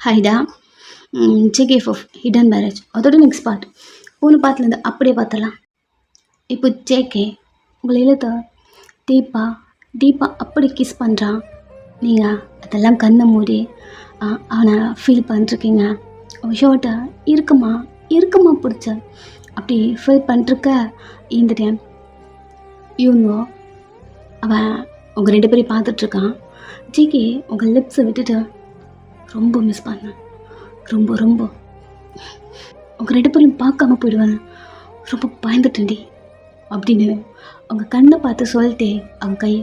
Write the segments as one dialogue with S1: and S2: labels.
S1: ஹைடா ஜேகேஎஃப்எஃப் hidden marriage அதோட next part போன பார்ட்லேருந்து அப்படியே பார்த்தலாம். இப்போ ஜேகே உங்களை இழுத்த தீபா தீபா அப்படி கிஸ் பண்ணுறான். நீங்கள் அதெல்லாம் கண்ணை மூடி அவனை ஃபீல் பண்ணிருக்கீங்க. ஷோர்ட்டை இருக்குமா இருக்குமா பிடிச்ச அப்படி ஃபீல் பண்ணிருக்க. இந்த டைம் இவங்க அவன் உங்கள் ரெண்டு பேரையும் பார்த்துட்ருக்கான். ஜிகே உங்கள் லிப்ஸை விட்டுட்டு ரொம்ப மிஸ் பண்ணேன், ரொம்ப ரொம்ப உங்கள் ரெண்டு பேரையும் பார்க்காம போயிடுவேன், ரொம்ப பயந்துட்டேன்டி அப்படின்னு அவங்க கண்ணை பார்த்து சொல்லிட்டே அவங்க கை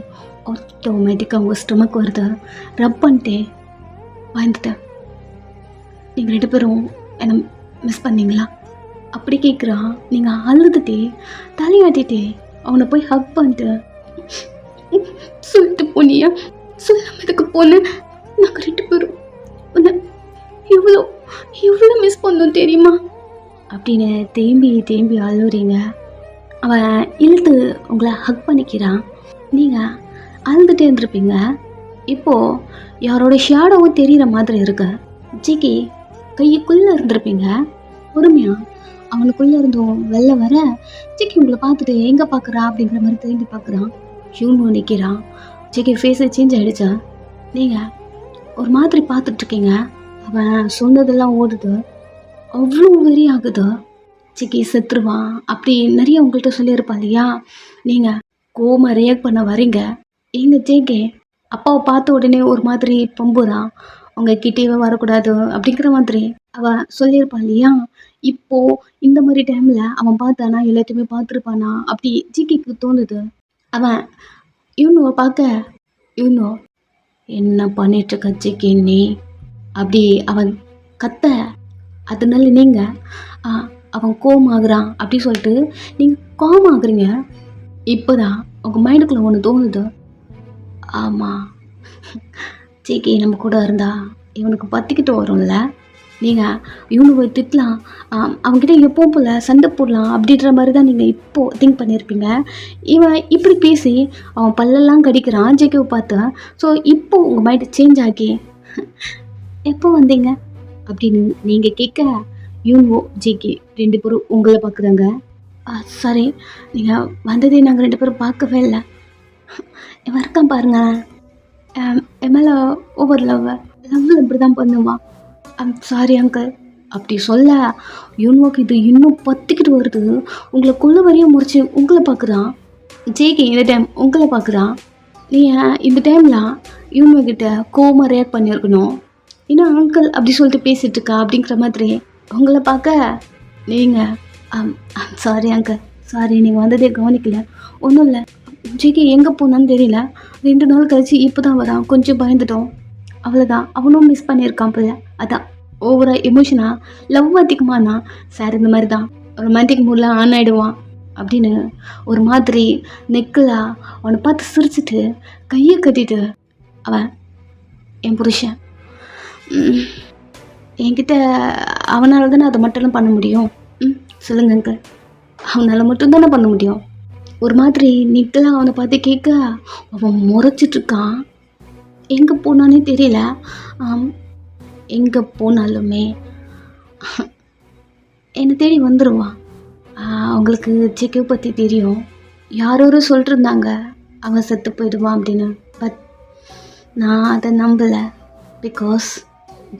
S1: ஆட்டோமேட்டிக்காக அவங்க ஸ்டொமக் வருது ரப் பண்ணிட்டே பயந்துட்டேன். நீங்கள் ரெண்டு பேரும் என்னை மிஸ் பண்ணீங்களா அப்படி கேட்குறான். நீங்கள் அழுதுட்டே தலையாட்டிட்டே அவனை போய் ஹக் பண்ணிட்டு சொல்லிட்டு போனியா சொல்லாம இதுக்கு போனேன். நாங்கள் ரெண்டு பேரும் உன்னை எவ்வளோ எவ்வளோ மிஸ் பண்ணோம் தெரியுமா அப்படின்னு தேம்பி தேம்பி அழுறீங்க. அவன் இழுத்து உங்களை ஹக் பண்ணிக்கிறான். நீங்கள் அழுதுகிட்டே இருந்திருப்பீங்க. இப்போது யாரோட ஷேடோவும் தெரிகிற மாதிரி இருக்கு. ஜிகி கையுக்குள்ளே இருந்திருப்பீங்க. பொறுமையாக அவனுக்குள்ளே இருந்தும் வெளில வர ஜிகி உங்களை பார்த்துட்டு எங்கே பார்க்குறா அப்படிங்கிற மாதிரி திரும்பி பார்க்குறான். யூனோ நிற்கிறான். ஜிகி ஃபேஸை சேஞ்ச் ஆகிடுச்சா. நீங்கள் ஒரு மாதிரி பார்த்துட்ருக்கீங்க. அவன் சொன்னதெல்லாம் ஓடுது, அவ்வளோ வெறி ஆகுது. ஜிகி செத்துருவான் அப்படி நிறைய உங்கள்கிட்ட சொல்லியிருப்பா இல்லையா. நீங்கள் கோமா ரியாக்ட் பண்ண வரீங்க. எங்கள் ஜேகே அப்பாவை பார்த்த உடனே ஒரு மாதிரி பம்புதான், அவங்க கிட்டேயே வரக்கூடாது அப்படிங்கிற மாதிரி அவன் சொல்லியிருப்பான் இல்லையா. இப்போது இந்த மாதிரி டைமில் அவன் பார்த்தானா எல்லாத்தையுமே பார்த்துருப்பானா அப்படி ஜிகிக்கு தோணுது. அவன் யூனோவை பார்க்க யூனோ என்ன பண்ணிட்டுருக்க ஜிகி நீ அப்படி அவன் கத்த. அதனால நீங்கள் அவன் கோமாகறான் அப்படி சொல்லிட்டு நீங்கள் கோமாகறீங்க. இப்போ தான் உங்கள் மைண்டுக்குள்ளே ஒன்று தோணுது. ஆமாம் ஜிகே நம்ம கூட இருந்தா இவனுக்கு பற்றிக்கிட்டு வரும்ல. நீங்கள் இவனுக்கு திட்டலாம், அவன்கிட்ட எப்பவும் போல் சண்டை போடலாம் அப்படின்ற மாதிரி தான் நீங்கள் இப்போது திங்க் பண்ணியிருப்பீங்க. இவன் இப்படி பேசி அவன் பல்லெல்லாம் கடிக்கிறான் ஜேகேவை பார்த்து. ஸோ இப்போது உங்கள் மைண்டு சேஞ்ச் ஆகி எப்போ வந்தீங்க அப்படின்னு நீங்கள் கேட்க யூனோ ஜேகே ரெண்டு பேரும் உங்களை பார்க்குறாங்க. சாரி, நீங்கள் வந்ததே நாங்கள் ரெண்டு பேரும் பார்க்கவே இல்லை. இவன் இருக்கான் பாருங்க, என் மேலே ஓவர் லவ்வில் இப்படி தான் பண்ணுவான். சாரி அங்கிள் அப்படி சொல்ல யூனோக்கு இது இன்னும் பற்றிக்கிட்டு வருது. உங்களை கொள்ள வரையும் முடிச்சு உங்களை பார்க்குறான். ஜேகே இந்த டைம் உங்களை பார்க்குறான். நீங்கள் இந்த டைமில் யூனோ கிட்ட கோமா ரியாக்ட் பண்ணியிருக்கணும். இன்னும் அங்கிள் அப்படி சொல்லிட்டு பேசிகிட்டு இருக்கா அப்படிங்கிற மாதிரி உங்களை பார்க்க நீங்கள் சாரி அங்கிள், சாரி நீங்கள் வந்ததே கவனிக்கல, ஒன்றும் இல்லை. ஜிகே எங்கே போனான்னு தெரியல, 2 நாள் கழிச்சு இப்போ தான் வரான், கொஞ்சம் பயந்துட்டோம், அவ்வளோதான். அவனும் மிஸ் பண்ணியிருக்கான் போல, அதான் ஓவராக எமோஷனாக லவ் அதிகமானா சார் இந்த மாதிரி தான் ரொமான்டிக் மூடில் ஆன் ஆகிடுவான் அப்படின்னு ஒரு மாதிரி நெக்கில் அவனை பார்த்து சிரிச்சிட்டு கையை கட்டிட்டு அவன் என் புருஷன் என்கிட்ட அவனால தானே அதை மட்டும் பண்ண முடியும். சொல்லுங்க அங்கிள், அவனால் மட்டும்தானே பண்ண முடியும். ஒரு மாதிரி நிக்கெல்லாம் அவனை பார்த்து கேட்க அவன் முறைச்சிட்ருக்கான். எங்கே போனானே தெரியல. எங்கே போனாலுமே என்னை தேடி வந்துடுவான். அவங்களுக்கு ஜேகே பற்றி தெரியும். யாரோ சொல்லிட்டு இருந்தாங்க அவன் செத்து போயிடுவான் அப்படின்னு. பட் நான் அதை நம்பலை. பிகாஸ்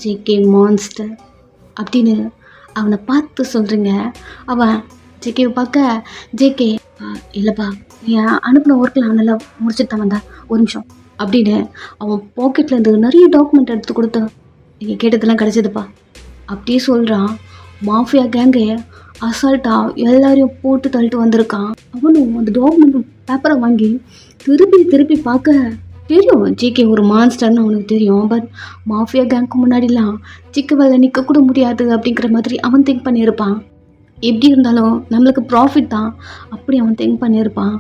S1: ஜேகே மான்ஸ்டர் அப்படின்னு அவனை பார்த்து சொல்கிறீங்க. அவன் ஜேகேவை பார்க்க ஜேகே இல்லைப்பா நீ அனுப்பின ஒர்க்கில் அவனால முடிச்சுட்டு தான் வந்தா, ஒரு நிமிஷம் அப்படின்னு அவன் பாக்கெட்லேருந்து நிறைய டாக்குமெண்ட் எடுத்து கொடுத்து நீங்கள் கேட்டதெல்லாம் கிடச்சிதுப்பா அப்படியே சொல்கிறான். மாஃபியா கேங்கே அசால்ட்டாக எல்லாரையும் போட்டு தள்ளிட்டு வந்திருக்கான். அவனும் அந்த டாக்குமெண்ட் பேப்பரை வாங்கி திருப்பி திருப்பி பார்க்க தெரியும் ஜேகே ஒரு மான்ஸ்டர்னு அவனுக்கு தெரியும். பட் மாஃபியா கேங்க்கு முன்னாடிலாம் சிக்கு வேலை நிற்கக்கூட முடியாது அப்படிங்கிற மாதிரி அவன் திங்க் பண்ணியிருப்பான். எப்படி இருந்தாலும் நம்மளுக்கு ப்ராஃபிட் தான் அப்படி அவன் திங்க் பண்ணியிருப்பான்.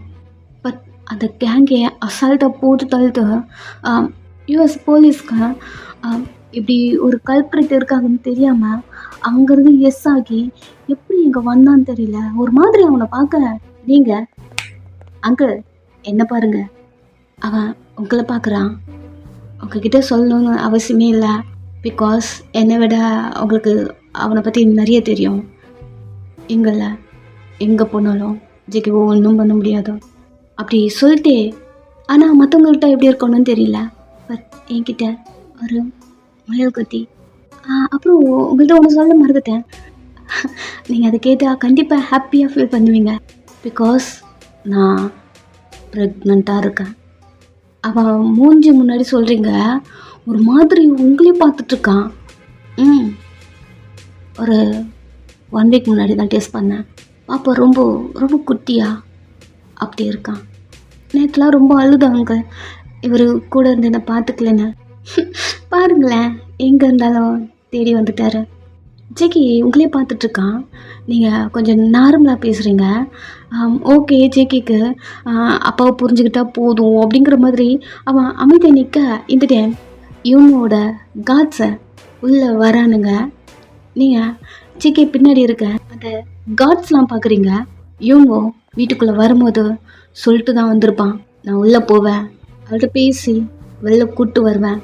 S1: பட் அந்த கேங்கை அசால்ட்டாக போட்டு தள்ளிட்டு யூஎஸ் போலீஸ்க்கு இப்படி ஒரு கல்ப்ரேட் இருக்காங்கன்னு தெரியாமல் அங்கேருந்து எஸ் ஆகி எப்படி இங்கே வந்தான்னு தெரியல. ஒரு மாதிரி அவனை பார்க்க நீங்கள் அங்கிள் என்ன பாருங்கள், அவன் உங்களை பார்க்குறான். உங்ககிட்ட சொல்லணும்னு அவசியமே இல்லை. பிகாஸ் என்னை விட அவங்களுக்கு அவனை பற்றி நிறைய தெரியும். எங்கே போனாலும் ஜேகேவை ஒன்றும் பண்ண முடியாது அப்படி சொல்லிட்டே. ஆனால் மற்றவங்கள்ட்ட எப்படி இருக்கணும்னு தெரியல. பட் என்கிட்ட ஒரு முயல் குத்தி. அப்புறம் உங்கள்கிட்ட ஒன்று சொல்ல மறந்துட்டேன். நீங்கள் அதை கேட்டால் கண்டிப்பாக ஹாப்பியாக ஃபீல் பண்ணுவீங்க. பிகாஸ் நான் ப்ரெக்னெண்ட்டாக இருக்கேன். அவன் மூஞ்சி முன்னாடி சொல்கிறீங்க ஒரு மாதிரி உங்களையும் பார்த்துட்ருக்கான். ஒரு 1 வீக் முன்னாடி தான் டெஸ்ட் பண்ணேன். பாப்பா ரொம்ப ரொம்ப குட்டியா அப்படி இருக்கான். நேற்றுலாம் ரொம்ப அழுதாங்க இவர் கூட இருந்து என்னை பார்த்துக்கலன்னு. பாருங்களேன், எங்கே இருந்தாலும் தேடி வந்துட்டார். ஜேகே உங்களே பார்த்துட்ருக்கான். நீங்கள் கொஞ்சம் நார்மலாக பேசுகிறீங்க. ஓகே, ஜேகேக்கு அப்பாவை புரிஞ்சுக்கிட்டா போதும் அப்படிங்கிற மாதிரி அவன் அமைதியாக நிற்க, இந்த டைம் இவனோட காட்ஸை உள்ளே வரானுங்க. நீங்கள் ஜேகே பின்னாடி இருக்க அந்த காட்ஸ்லாம் பார்க்குறீங்க. இவங்க வீட்டுக்குள்ளே வரும்போது சொல்லிட்டு தான் வந்திருப்பான், நான் உள்ளே போவேன், அவள்கிட்ட பேசி வெளில கூப்பிட்டு வருவேன்.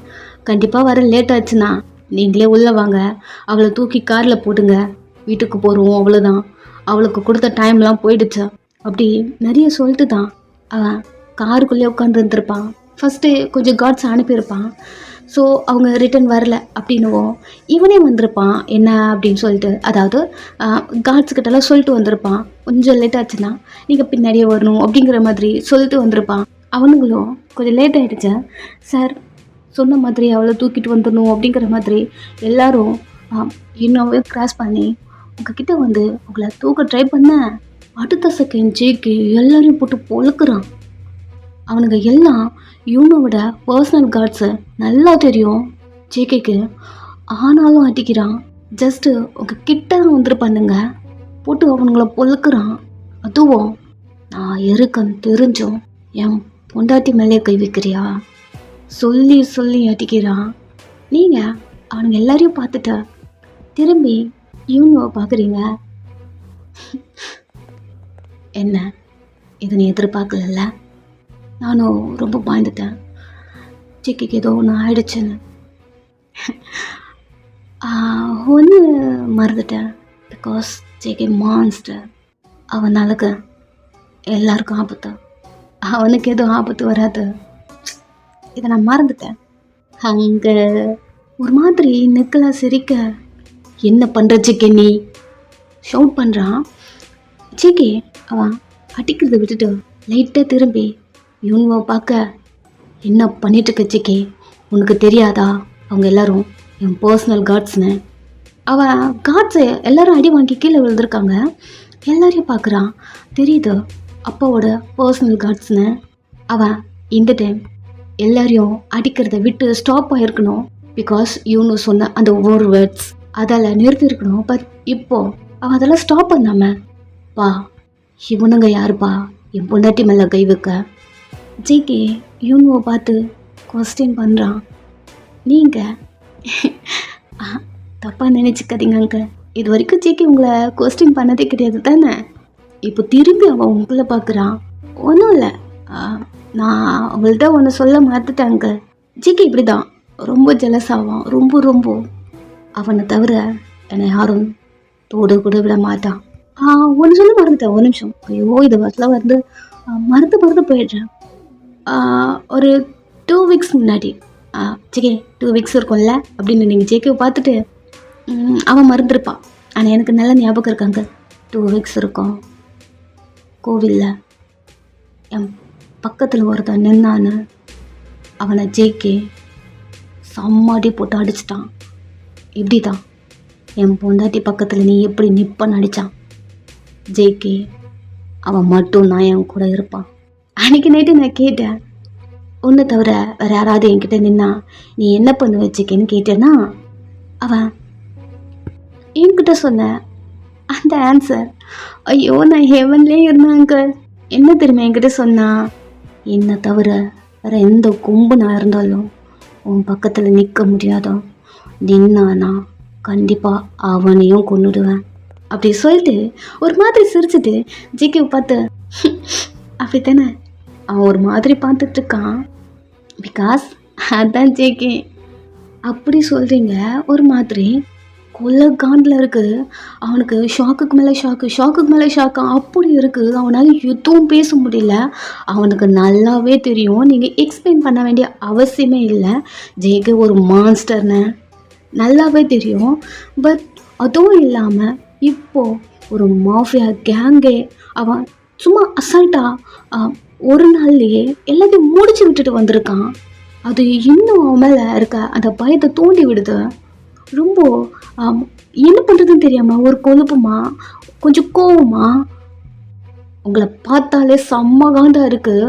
S1: கண்டிப்பாக வர லேட் ஆச்சுன்னா நீங்களே உள்ளே வாங்க, அவளை தூக்கி காரில் போட்டுங்க, வீட்டுக்கு போகிறோம், அவ்வளோதான், அவளுக்கு கொடுத்த டைம்லாம் போயிடுச்சு அப்படி நிறைய சொல்லிட்டு தான் அவன் காருக்குள்ளே உட்காந்துருந்துருப்பான். ஃபஸ்ட்டு கொஞ்சம் காட்ஸ் அனுப்பியிருப்பான். ஸோ அவங்க ரிட்டன் வரல அப்படின்னுவோ இவனே வந்திருப்பான் என்ன அப்படின்னு சொல்லிட்டு, அதாவது காட்ஸ்கிட்டலாம் சொல்லிட்டு வந்திருப்பான், கொஞ்சம் லேட் ஆச்சுன்னா நீங்கள் பின்னாடியே வரணும் அப்படிங்கிற மாதிரி சொல்லிட்டு வந்திருப்பான். அவனுங்களும் கொஞ்சம் லேட் ஆகிடுச்சு சார், சொன்ன மாதிரி அவளை தூக்கிட்டு வந்துடணும் அப்படிங்கிற மாதிரி எல்லாரும் இன்னொவே கிராஸ் பண்ணி உங்ககிட்ட வந்து உங்களை தூக்க ட்ரை பண்ண. அடுத்த செகண்ட் ஜேகே எல்லாரையும் போட்டு பொழுக்கிறான். அவனுங்க எல்லாம் இவனோட பர்சனல் கார்ட்ஸு நல்லா தெரியும் ஜேகேக்கு, ஆனாலும் அடிக்கிறான். ஜஸ்ட்டு உங்கள் கிட்ட தான் வந்துருப்பானுங்க, போட்டு அவனுங்கள பொழுக்கிறான். அதுவும் நான் இருக்கன்னு தெரிஞ்சும் என் பொண்டாட்டி மேலே கை வைக்கிறியா சொல்லி சொல்லி அடிக்கிறான். நீங்கள் அவனுங்க எல்லாரையும் பார்த்துட்ட திரும்பி இவங்க பார்க்குறீங்க. என்ன இதை நீ எதிர்பார்க்கல? நானும் ரொம்ப பயந்துட்டேன், ஜேகேக்கு ஏதோ ஒன்று ஆயிடுச்சுன்னு. ஒன்று மறந்துட்டேன், பிகாஸ் ஜேகே மான்ஸ்டர். அவனாலுக்கு எல்லாருக்கும் ஆபத்து, அவனுக்கு எதுவும் ஆபத்து வராது. இதை நான் மறந்துட்டேன். அங்கே ஒரு மாதிரி நெக்கலா சிரிக்க, என்ன பண்ணுற ஜேகே நீ ஷவுட் பண்ணுறான். ஜேகே அவன் அடிக்கிறத விட்டுட்டு லைட்டாக திரும்பி இவனுவை பார்க்க, என்ன பண்ணிட்டுருக்க ஜேகே, உனக்கு தெரியாதா அவங்க எல்லாரும் என் பர்சனல் கார்ட்ஸ்னு. அவன் கார்ட்ஸை எல்லாரும் அடி வாங்கி கீழே விழுந்திருக்காங்க. எல்லாரையும் பார்க்குறான், தெரியுது அப்பாவோட பர்சனல் கார்ட்ஸ்னு. அவன் இந்த டைம் எல்லாரையும் அடிக்கிறத விட்டு ஸ்டாப் ஆகிருக்கணும். பிகாஸ் இவனு சொன்ன அந்த ஒரு வேர்ட்ஸ் அதால் நிறுத்திருக்கணும். பட் இப்போது அவன் அதெல்லாம் ஸ்டாப் பண்ணாம, பா இவனுங்க யாருப்பா என் பொண்டாட்டி மேலே கை வைக்க. ஜேகே இவனுவை பார்த்து கொஸ்டின் பண்ணுறான். நீங்கள் தப்பாக நினச்சிக்காதீங்க அங்கிள், இது வரைக்கும் ஜேகே உங்களை கொஸ்டின் பண்ணதே கிடையாது தானே. இப்போ திரும்பி அவன் உங்களை பார்க்குறான். ஒன்றும் இல்லை, நான் அவங்கள்ட்ட ஒன்று சொல்ல மறந்துட்டேன் அங்கிள். ஜேகே இப்படி தான் ரொம்ப ஜெலஸ் ஆவான். ரொம்ப ரொம்ப அவனை தவிர என்னை யாரும் தோடு கூட விட மாட்டான். ஒன்று சொல்ல மறந்துட்டேன், ஒரு நிமிஷம். ஐயோ இது வரல வந்து மறந்து போயிடுறேன். ஒரு 2 வீக்ஸ் முன்னாடி ஜேகே 2 வீக்ஸ் இருக்கும்ல அப்படின்னு நீங்கள் ஜேகேவை பார்த்துட்டு அவன் மறந்துருப்பான். ஆனால் எனக்கு நல்ல ஞாபகம் இருக்காங்க. 2 வீக்ஸ் இருக்கும், கோவிலில் என் பக்கத்தில் ஒருத்தன் நின்னான்னு அவனை ஜேகே சம்மாடி போட்டு அடிச்சிட்டான். இப்படி தான் என் பொண்டாட்டி பக்கத்தில் நீ எப்படி நிப்பன்னு அடித்தான். ஜேகே அவன் மட்டும் நான் என் கூட இருப்பான். அன்றைக்கி நைட்டு நான் கேட்டேன், ஒன்று தவிர வேறு யாராவது என்கிட்ட நின்னா நீ என்ன பண்ணு வச்சுக்கேன்னு கேட்டேன்னா, அவன் என்கிட்ட சொன்ன அந்த ஆன்சர், ஐயோ நான் ஹெவன்லேயே இருந்தாங்க. என்ன தெரியுமா என்கிட்ட சொன்னா, என்னை தவிர வேறு எந்த கொம்பு நான் இருந்தாலும் உன் பக்கத்தில் நிற்க முடியாதோ, நின்னானா கண்டிப்பாக அவனையும் கொன்னுடுவேன் அப்படி சொல்லிட்டு ஒரு மாதிரி சிரிச்சுட்டு ஜேகேவை பார்த்து, அப்படி தானே அவன் ஒரு மாதிரி பார்த்துட்ருக்கான். பிகாஸ் அதான் ஜேகே அப்படி சொல்கிறீங்க ஒரு மாதிரி கொல்ல காண்டில் இருக்குது. அவனுக்கு ஷாக்குக்கு மேலே ஷாக்கு, ஷாக்குக்கு மேலே ஷாக்கு அப்படி இருக்குது. அவனால் எதுவும் பேச முடியல. அவனுக்கு நல்லாவே தெரியும், நீங்கள் எக்ஸ்பிளைன் பண்ண வேண்டிய அவசியமே இல்லை, ஜேகே ஒரு மான்ஸ்டர்னு நல்லாவே தெரியும். பட் அதுவும் இல்லாமல் இப்போது ஒரு மாஃபியா கேங்கே அவன் சும்மா அசால்ட்டாக ஒரு நாள்லேயே எல்லாத்தையும் முடிச்சு விட்டுட்டு வந்திருக்கான். அது இன்னும் அவன் மேலே இருக்க அந்த பயத்தை தூண்டி விடுது. ரொம்ப என்ன பண்ணுறதுன்னு தெரியாமல் ஒரு கொழுப்புமா கொஞ்சம் கோவமா உங்களை பார்த்தாலே செம்ம காண்டாக இருக்குது.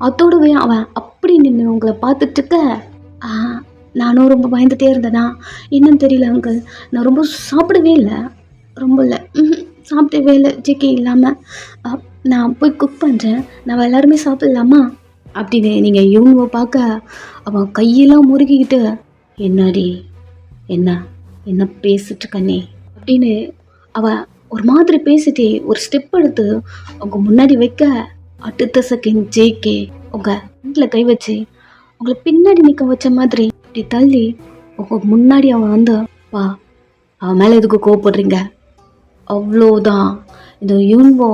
S1: அதோடவே அவன் அப்படி நின்று உங்களை பார்த்துட்டுருக்க. நானும் ரொம்ப பயந்துகிட்டே இருந்தேனா என்னன்னு தெரியல அங்கிள். நான் ரொம்ப சாப்பிடவே இல்லை, ரொம்ப இல்லை, சாப்பிடவே இல்லை ஜேகே இல்லாமல். நான் போய் குக் பண்ணுறேன், நான் எல்லாருமே சாப்பிடலாமா அப்படின்னு நீங்கள் இவங்க பார்க்க அவன் கையெல்லாம் முறுக்கிக்கிட்டு என்னடி என்ன என்ன பேசிட்டு கண்ணே அப்படின்னு அவன் ஒரு மாதிரி பேசிட்டு ஒரு ஸ்டெப் எடுத்து அவங்க முன்னாடி வைக்க, அடுத்த செகண்ட் ஜேகே உங்கள் வீட்டில் கை வச்சு உங்களை பின்னாடி நிற்க வச்ச மாதிரி அப்படி தள்ளி உங்கள் முன்னாடி அவன் வந்து வா, அவன் மேலே எதுக்கு கோவப்படுறீங்க, அவ்வளோதான். இந்த யூன்வோ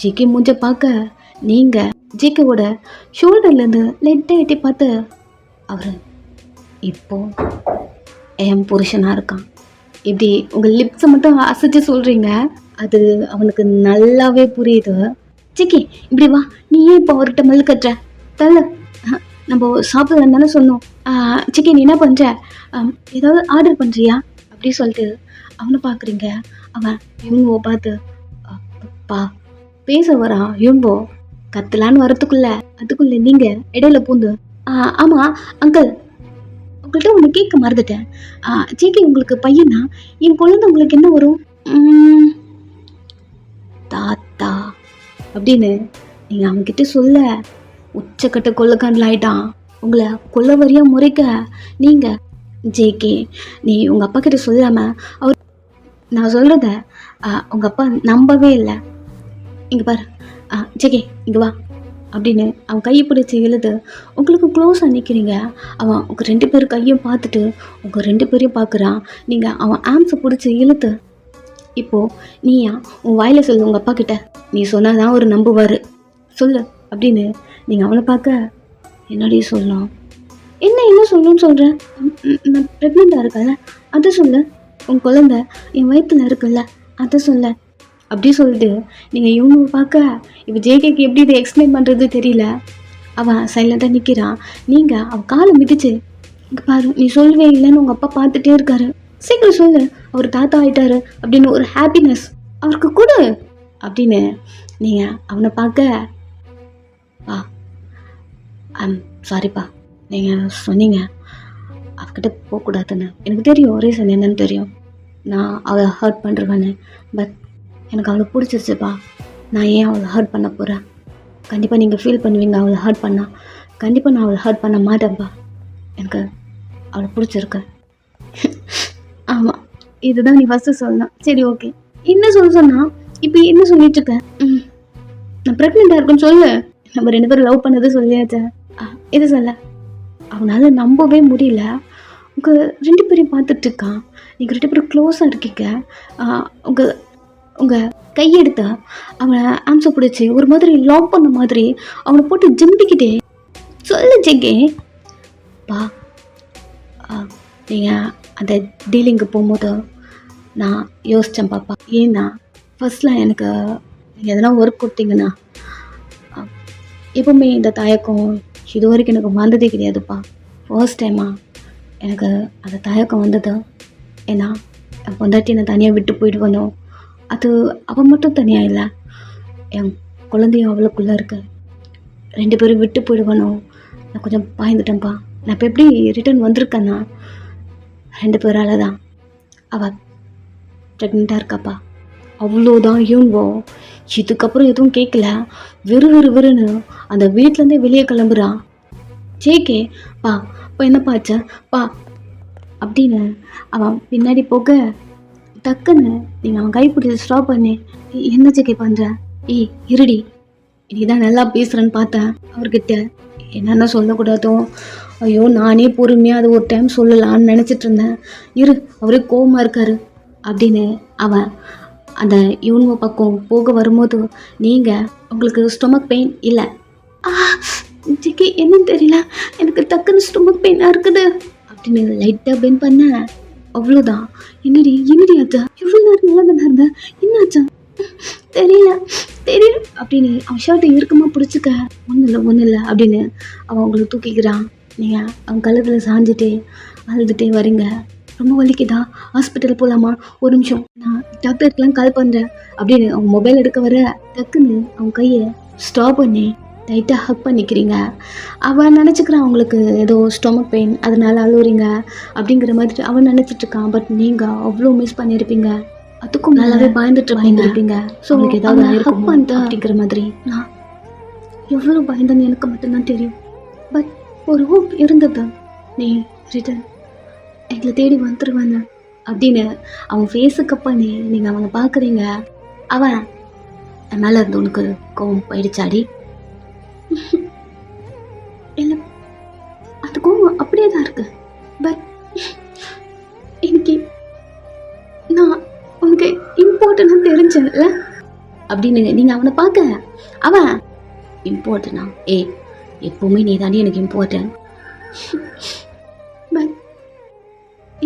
S1: ஜேகே மூஞ்ச பார்க்க நீங்கள் ஜேகேவோட ஷோல்டர்லேருந்து லைட்டாக எட்டி பார்த்து அவர் இப்போ என் புருஷனாக இருக்கான் இப்படி உங்கள் லிப்ஸை மட்டும் அசைச்சு சொல்கிறீங்க. அது அவனுக்கு நல்லாவே புரியுது. ஜேகே இப்படி வா, நீ ஏன் இப்போ அவர்கிட்ட மெல் கட்டுற, தலை நம்ம சாப்பிடலாம் தானே சொன்னோம். ஜேகே நீ என்ன பண்ணுற, ஏதாவது ஆர்டர் பண்ணுறியா அப்படி சொல்லிட்டு அவனை பார்க்குறீங்க. அவன் யூன்வோ பார்த்து பா பேச வரான். யூன்வோ கத்தலான்னு அதுக்குள்ளே நீங்கள் இடையில பூந்து ஆமாம் அங்கிள் உங்கள்கிட்ட ஒன்று கேட்க மறந்துட்டேன். ஜேகே உங்களுக்கு பையனா, என் குழந்தை உங்களுக்கு என்ன வரும், தாத்தா அப்படின்னு நீங்கள் அவன்கிட்ட சொல்ல உச்சக்கட்ட கொள்ளக்காண்டில் ஆயிட்டான். உங்களை கொள்ளவரியாக முறைக்க நீங்கள் ஜேகே நீ உங்கள் அப்பா கிட்ட சொல்லாமல் அவர் நான் சொல்கிறத உங்கள் அப்பா நம்பவே இல்லை. இங்கே பாரு ஜேகே இங்கே வா அப்படின்னு அவன் கையை பிடிச்சி இழுது உங்களுக்கு க்ளோஸாக நிற்கிறீங்க. அவன் உங்கள் 2 பேர் கையும் பார்த்துட்டு உங்கள் 2 பேரையும் பார்க்குறான். நீங்கள் அவன் ஆம்ஸை பிடிச்சி இழுத்து இப்போது நீயா உன் வாயில் சொல்லு உங்கள் அப்பா கிட்ட, நீ சொன்னால் தான் ஒரு நம்புவார், சொல்லு அப்படின்னு நீங்கள் அவனை பார்க்க என்னடி சொல்லலாம், என்ன சொல்லணும்னு சொல்கிறேன், நான் ப்ரெக்னெண்ட்டாக இருக்கல அதை சொல்லு, உன் குழந்த என் வயிற்றில் இருக்குல்ல அதை சொல்ல அப்படி சொல்லிட்டு நீங்கள் இவங்க பார்க்க இப்போ ஜேகேக்கு எப்படி இதை எக்ஸ்பிளைன் பண்ணுறது தெரியல. அவன் சைலண்டாக நிற்கிறான். நீங்கள் அவன் காலை மிதிச்சு இங்கே பாரு நீ சொல்லவே இல்லைன்னு உங்கள் அப்பா பார்த்துட்டே இருக்காரு, சீக்கிரம் சொல்லு, அவர் தாத்தா ஆகிட்டாரு அப்படின்னு ஒரு ஹாப்பினஸ் அவருக்கு கொடு அப்படின்னு நீங்கள் அவனை பார்க்க பா சாரிப்பா நீங்கள் சொன்னீங்க அவகிட்ட போகக்கூடாதுன்னு எனக்கு தெரியும், ரீசன் என்னன்னு தெரியும், நான் அவளை ஹர்ட் பண்ணுறவன்னு. பட் எனக்கு அவளை பிடிச்சிருச்சுப்பா, நான் ஏன் அவளை ஹர்ட் பண்ண போகிறேன், கண்டிப்பாக நீங்கள் ஃபீல் பண்ணுவீங்க அவளை ஹர்ட் பண்ணால், கண்டிப்பாக நான் அவளை ஹர்ட் பண்ண மாட்டேன்ப்பா, எனக்கு அவளை பிடிச்சிருக்கு. ஆமாம் இதுதான் நீ ஃபஸ்ட்டு சொல்லணும், சரி ஓகே என்ன சொன்னால் இப்போ என்ன சொல்லிட்டுருக்க, நான் ப்ரெக்னெண்ட்டாக இருக்குன்னு சொல்லு, நம்ம 2 பேரும் லவ் பண்ணது சொல்லியாச்சா, இது சொல்ல. அவனால் நம்பவே முடியல. உங்கள் 2 பேரையும் பார்த்துட்ருக்கான், நீங்கள் 2 பேரும் க்ளோஸாக இருக்கீங்க. உங்கள் கையெடுத்த அவனை ஆம்ஸை பிடிச்சி ஒரு மாதிரி லாக் பண்ண மாதிரி அவனை போட்டு ஜம்பிக்கிட்டே சொல்லு ஜேகே பா. நீங்கள் அந்த டீலிங்கு போகும்போது நான் யோசித்தேன் பாப்பா, ஏன்னா ஃபர்ஸ்ட்லாம் எனக்கு நீங்கள் எதனா ஒர்க் கொடுத்தீங்கன்னா எப்போவுமே இந்த தயக்கம் இது வரைக்கும் எனக்கு வந்ததே கிடையாதுப்பா, ஃபர்ஸ்ட் டைமாக எனக்கு அந்த தயக்கம் வந்தது. ஏன்னா என் பொண்டாட்டி என்னை தனியாக விட்டு போயிடுவனோ, அது அவன் மட்டும் தனியாக இல்லை, என் குழந்தையும் அவளுக்குள்ளே இருக்கு, 2 பேரும் விட்டு போயிடுவானோ, நான் கொஞ்சம் பயந்துட்டேன்ப்பா. நான் இப்போ எப்படி ரிட்டர்ன் வந்திருக்கேன்னா 2 பேரால் தான். அவள் ப்ரெக்னெண்ட்டாக இருக்காப்பா, அவ்வளோதான். யூன்வோ இதுக்கப்புறம் எதுவும் கேட்கல, வெறுன்னு அந்த வீட்டிலேருந்தே வெளியே கிளம்புறான். ஜேகே பா இப்போ என்னப்பா ஆச்சு பா அப்படின்னு அவன் பின்னாடி போக டக்குன்னு நீங்கள் அவன் கைப்பிடிச்சி ஸ்டாப் பண்ணி என்ன ஜேகே பண்ணுற, ஏய் இருடி, நீ தான் நல்லா பேசுகிறேன்னு பார்த்தேன் அவர்கிட்ட, என்னென்ன சொல்லக்கூடாதோ ஐயோ நானே பொறுமையாக அது ஒரு டைம் சொல்லலான்னு நினச்சிட்டு இருந்தேன். அவரே கோவமாக இருக்காரு அப்படின்னு அவன் அந்த யூன்வோ பக்கம் போக வரும்போது, நீங்கள் உங்களுக்கு ஸ்டொமக் பெயின் இல்லை ஜிக்கி என்னன்னு தெரியல, எனக்கு டக்குன்னு ஸ்டொமக் பெயினாக இருக்குது அப்படின்னு லைட்டாக பெயின் பண்ண. அவ்வளோதான். என்னடி ஆச்சா? எவ்வளோ நேரம் நல்லா தானே இருந்தேன், என்னாச்சா? தெரியல அப்படின்னு அவன் ஷர்ட்டை இறுக்கமாக பிடிச்சிக்க. ஒன்றும் இல்லை அப்படின்னு அவன் அவங்களை தூக்கிக்கிறான். நீங்கள் அவன் கழுத்தில் சாஞ்சிட்டே அழுதுகிட்டே வரீங்க. ரொம்ப வலிக்குதா, ஹாஸ்பிட்டல் போகலாமா, ஒரு நிமிஷம் நான் டாக்டருக்கெலாம் கால் பண்ணுறேன் அப்படின்னு அவன் மொபைல் எடுக்க வர டக்குன்னு அவன் கையை ஸ்டாப் பண்ணி டைட்டாக ஹக் பண்ணிக்கிறீங்க. அவன் நினச்சிக்கிறான் அவங்களுக்கு ஏதோ ஸ்டொமக் பெயின் அதனால அழுவுறீங்க அப்படிங்கிற மாதிரி அவன் நினச்சிட்ருக்கான். பட் நீங்கள் அவ்வளோ மிஸ் பண்ணியிருப்பீங்க, அதுக்கும் நல்லாவே பயந்துருப்பீங்க. ஸோ உங்களுக்கு ஏதாவது ஹக் பண்ணிட்டு அப்படிங்கிற மாதிரி. நான் எவ்வளோ பயந்தேன்னு எனக்கு மட்டும்தான் தெரியும். பட் ஒரு ஹோப் இருந்தது, நீ ரிட்டன் எங்களை தேடி வந்துடுவாங்க அப்படின்னு அவன் ஃபேஸுக்கு பண்ணி நீங்கள் அவனை பார்க்குறீங்க. அவன் என் மேலே இருந்து உனக்கு கோவம் போயிடுச்சாடி? இல்லை, அது கோவம் அப்படியே தான் இருக்கு. பட் இன்னைக்கு நான் உனக்கு இம்பார்ட்டன்ட் தெரிஞ்சல அப்படின்னு நீங்கள் அவனை பார்க்க. அவன் இம்பார்ட்டனா? எப்பவுமே நீ தாண்டி எனக்கு இம்பார்ட்டன்ட். பட்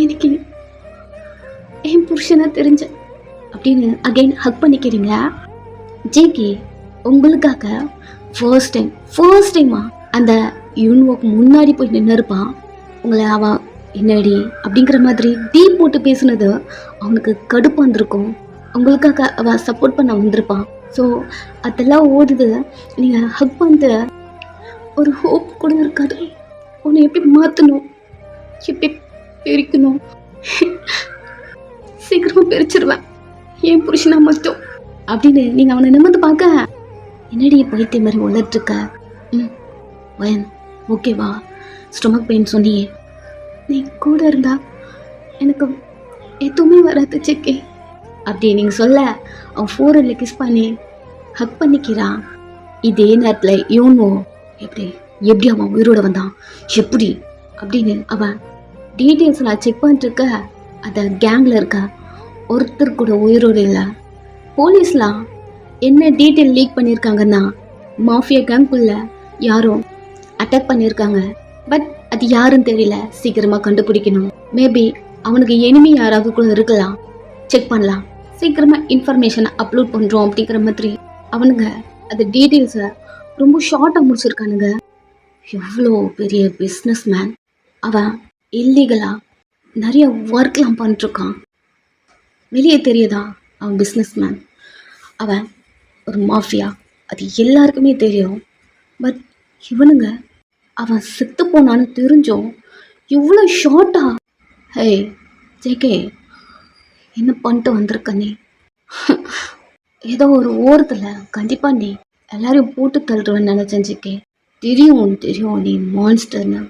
S1: எனக்கு என் புருஷனா தெரிஞ்ச அப்படின்னு அகைன் ஹக் பண்ணிக்கிறீங்க. ஜேகே உங்களுக்காக ஃபர்ஸ்ட் டைமா அந்த யூன்வோக்கு முன்னாடி போய் நின்று இருப்பான். உங்களை அவன் என்னடி அப்படிங்கிற மாதிரி டீப் போட்டு பேசுனது அவனுக்கு கடுப்பு வந்திருக்கும். உங்களுக்காக அவன் சப்போர்ட் பண்ண வந்திருப்பான். ஸோ அதெல்லாம் ஓடுது. நீங்கள் ஹக் பண்ணிட்டு ஒரு ஹோப் கூட இருக்காது. உன்னை எப்படி மாற்றணும், எப்படி பிரிக்கணும், சீக்கிரமாக பிரிச்சிருவேன் என் புருஷனா மட்டும் அப்படின்னு நீங்கள் அவனை நிமிர்ந்து பார்க்க. என்னடி பைத்திய மாதிரி உளர்ட்டுருக்க? வயன் ஓகேவா? ஸ்டொமக் பெயின் சொன்னியே, நீ கூட இருந்தா எனக்கு எதுவுமே வராது செக்கே அப்படி நீங்கள் சொல்ல அவன் ஃபோரில் கிஸ் பண்ணி ஹக் பண்ணிக்கிறான். இதே நேரத்தில் யூனோ எப்படி அவன் உயிரோட வந்தான், எப்படி அப்படின்னு அவன் டீட்டெயில்ஸ் நான் செக் பண்ணிட்டு இருக்க. அந்த கேங்கில் இருக்க ஒருத்தர் கூட உயிரோடு இல்லை. போலீஸ்லாம் என்ன டீட்டெயில் லீக் பண்ணியிருக்காங்கன்னா, மாஃபியா கேங்குள்ள யாரும் அட்டாக் பண்ணியிருக்காங்க. பட் அது யாருன்னு தெரியல, சீக்கிரமாக கண்டுபிடிக்கணும். மேபி அவனுக்கு எனிமி யாராவது கூட இருக்கலாம், செக் பண்ணலாம், சீக்கிரமாக இன்ஃபர்மேஷனை அப்லோட் பண்ணுறோம் அப்படிங்கிற மாதிரி அவனுங்க அது டீட்டெயில்ஸை ரொம்ப ஷார்ட்டாக முடிச்சிருக்கானுங்க. எவ்வளோ பெரிய பிஸ்னஸ் மேன் அவன், இல்லீகலாக நிறைய ஒர்க்லாம் பண்ணிட்டுருக்கான். வெளியே தெரியுதா அவன் பிஸ்னஸ் மேன், அவன் ஒரு மாஃபியா, அது எல்லாருக்குமே தெரியும். பட் இவனுங்க அவன் செத்து போனான்னு தெரிஞ்சோம் இவ்வளோ ஷார்ட்டா. ஹே ஜேகே, என்ன பண்ணிட்டு வந்திருக்க நீ? ஏதோ ஒரு ஓரத்தில் கண்டிப்பாக நீ எல்லாரையும் போட்டு தள்ளுறவன்னு நினச்சேன் ஜேகே. தெரியும் நீ மான்ஸ்டர்னு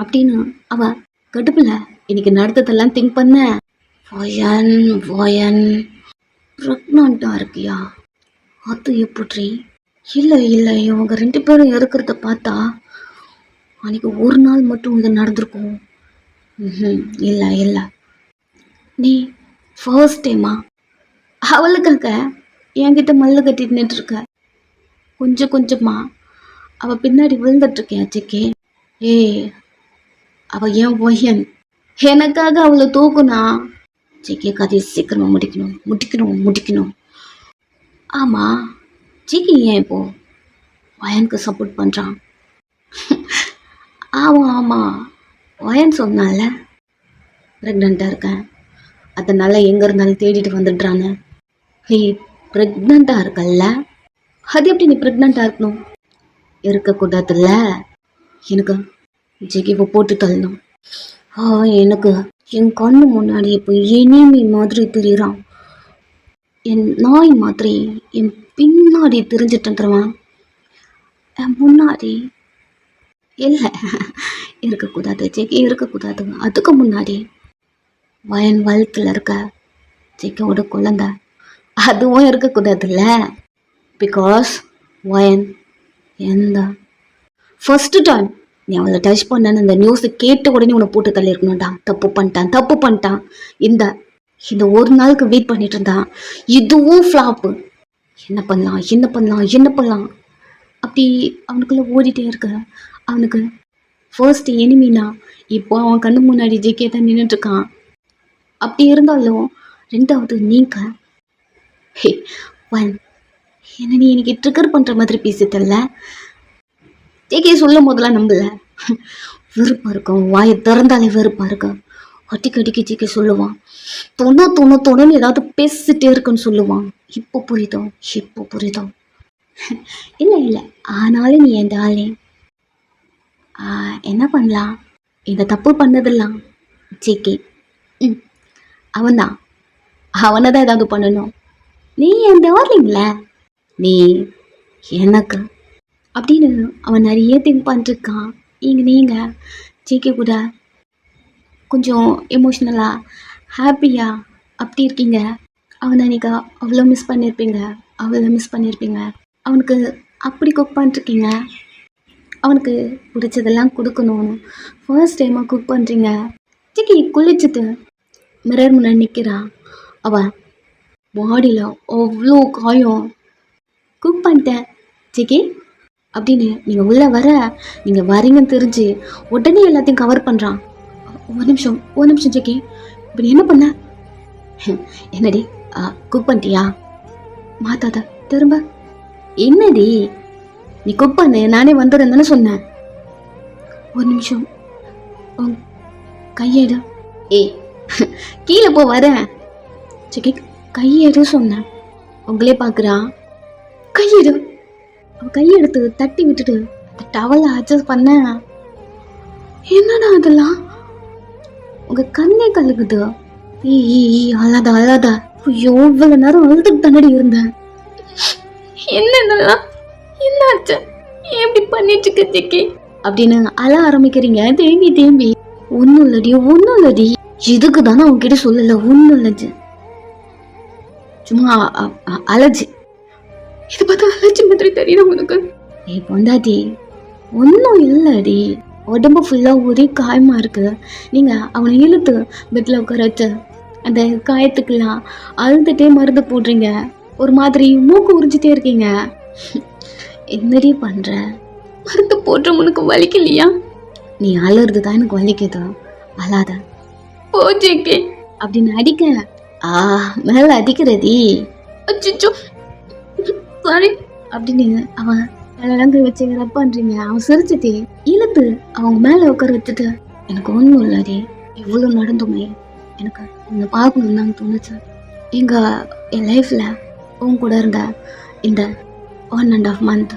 S1: அப்படின்னு அவன் கடுப்பில் இன்னைக்கு நடத்ததெல்லாம் திங்க் பண்ண. வயன் ப்ரெக்னண்ட்டாக இருக்கியா? அது எப்படி? இல்லை இவங்க 2 பேரும் இருக்கிறத பார்த்தா அன்றைக்கி ஒரு நாள் மட்டும் இது நடந்திருக்கும். இல்லை நீ ஃபர்ஸ்ட் டைமா அவளுக்காக என்கிட்ட மல்லு கட்டிட்டு நின்றுருக்க. கொஞ்சமாக அவள் பின்னாடி விழுந்துட்டுருக்கேன் சிக்கே. அவள் என் பையன், எனக்காக அவளை தூக்குனா. சிக்கே கதையை சீக்கிரமாக முடிக்கணும். ஆமாம், ஜிகி ஏன் இப்போ வயனுக்கு சப்போர்ட் பண்ணுறான்? ஆமாம் வயன் சொன்னால ப்ரெக்னெண்ட்டாக இருக்கேன், அதனால் எங்கே இருந்தாலும் தேடிட்டு வந்துடுறான்னு. ப்ரெக்னெண்ட்டாக இருக்கல்ல, அது எப்படி நீ ப்ரெக்னெண்ட்டாக இருக்கணும்? இருக்கக்கூடாதுல்ல. எனக்கு ஜிகிவை போட்டு தள்ளணும். எனக்கு என் கண்ணு முன்னாடி இப்போ எனிமி மாதிரி தெரியுறான். என் நாய் மாதிரி என் பின்னாடி தெரிஞ்சிட்டுருவான். என் முன்னாடி இல்லை, இருக்கக்கூடாது ஜெகி, இருக்கக்கூடாது. அதுக்கு முன்னாடி வயன் வயிற்றில் இருக்க ஜெகியோட குழந்தை அதுவும் இருக்கக்கூடாதுல்ல. பிகாஸ் வயன் எந்த ஃபர்ஸ்ட் டைம் நீ அவளை டச் பண்ணன்னு அந்த நியூஸை கேட்ட உடனே உன்னை போட்டு தள்ளி இருக்கணும்டா. தப்பு பண்ணிட்டான். இந்த இந்த ஒரு நாளுக்கு வெயிட் பண்ணிட்டு இருந்தான். இதுவும் ஃப்ளாப்பு. என்ன பண்ணலாம் அப்படி அவனுக்குள்ள ஓடிட்டே இருக்க. அவனுக்கு ஃபர்ஸ்ட் எனிமினா இப்போ அவன் கண்ணு முன்னாடி ஜேகே தான் நின்றுட்டு இருக்கான். அப்படி இருந்தாலும் ரெண்டாவது நீங்க ஹே ஒன் என்ன நீ எனக்கு ட்ரிகர் பண்ணுற மாதிரி பேசிட்டல்ல. ஜேகே சொல்லும் போதெல்லாம் நம்பல. வெறுப்பாக இருக்கும். வாயை திறந்தாலே வெறுப்பாக இருக்கும். அடிக்கடிக்கு ஜேகே சொல்லுவான். தொண்ணு ஏதாவது பேசிட்டே இருக்குன்னு சொல்லுவான். இப்போ புரியுதோ இல்லை ஆனாலும் நீ என் ஆளே. என்ன பண்ணலாம்? இந்த தப்பு பண்ணதெல்லாம் ஜேகே அவன்தான். அவனை தான் ஏதாவது பண்ணணும். நீ என் டார்லிங்ல, நீ எனக்கு அப்படின்னு அவன் நிறைய திங்க் பண்ணிருக்கான். நீங்கள் ஜேகே கூட கொஞ்சம் எமோஷ்னலாக ஹாப்பியாக அப்படி இருக்கீங்க. அவனை நீங்கள் அவ்வளோ மிஸ் பண்ணியிருப்பீங்க. அவனுக்கு அப்படி குக் பண்ணிருக்கீங்க. அவனுக்கு பிடிச்சதெல்லாம் கொடுக்கணும்னு ஃபர்ஸ்ட் டைமாக குக் பண்ணுறீங்க. ஜேகே குளிச்சுட்டு மிரர் முன்னாடி நிற்கிறான். அவன் பாடியில் அவ்வளோ காயம். குக் பண்ணிட்டேன் ஜேகே அப்படின்னு நீங்கள் உள்ளே நீங்கள் வரீங்கன்னு தெரிஞ்சு உடனே எல்லாத்தையும் கவர் பண்ணுறான். ஒரு நிமிஷம் ஜேகே, இப்படி என்ன பண்ண? என்னடி குக் பண்ணிட்டியா? மாத்தாத திரும்ப. என்னடி நீ குக் பண்ணு, நானே வந்துடுறேன்னு சொன்னேன். ஒரு நிமிஷம் கையெடு. கீழே போ வரேன். ஜேகே கையெடு சொன்னேன். உங்களே பார்க்குறான். கையெடு. அவன் கையெடுத்து தட்டி விட்டுட்டு டவலை அட்ஜஸ்ட் பண்ண. என்னடா அதெல்லாம்? உங்கள் கண்ணே கலக்குது. அழாதா. ஐயோ இவ்வளோ நேரம் அழுதுட்டு தானடி இருந்தேன். என்னென்னலாம் என்னாச்சு? எப்படி பண்ணிட்டு இருக்க ஜேகே அப்படின்னு அழ ஆரம்பிக்கிறீங்க. தேம்பி ஒன்றும் இல்லடி. இதுக்கு தானே அவன்கிட்ட சொல்லல. ஒன்றும் இல்லது, சும்மா அலர்ஜி. இது பார்த்தா அலர்ஜி மாதிரி தெரியுது உனக்கு? பொண்டாட்டி ஒன்றும் இல்லடி, உடம்பு ஃபுல்லாக ஒரே காயமாக இருக்கு. நீங்கள் அவனை இழுத்து பெட்டில் உட்கார வச்சு அந்த காயத்துக்கெல்லாம் அழுதுகிட்டே மருந்து போடுறீங்க. ஒரு மாதிரி மூக்கு உறிஞ்சிட்டே இருக்கீங்க. என்னடி பண்ணுற? மருந்து போடுற உனக்கு வலிக்கலையா? நீ அழுறது தான் எனக்கு வலிக்குதோ. அழாத போ ஜேகே அப்படின்னு அடிக்க. மேல அடிக்கிறதி. அச்சோ சாரி அப்படின்னு அவன் மேலங்க வச்சு ரப் பண்றீங்க. அவன் சிரிச்சுட்டே இழுத்து அவங்க மேல உட்கார வச்சுட்டு, எனக்கு ஒன்றும் இல்லடி, இவ்வளோ நடந்துமே எனக்கு உன்னை பார்க்கணும்னு தான் தோணுச்சு. என் லைஃப்ல உன் கூட இருந்த இந்த 1.5 month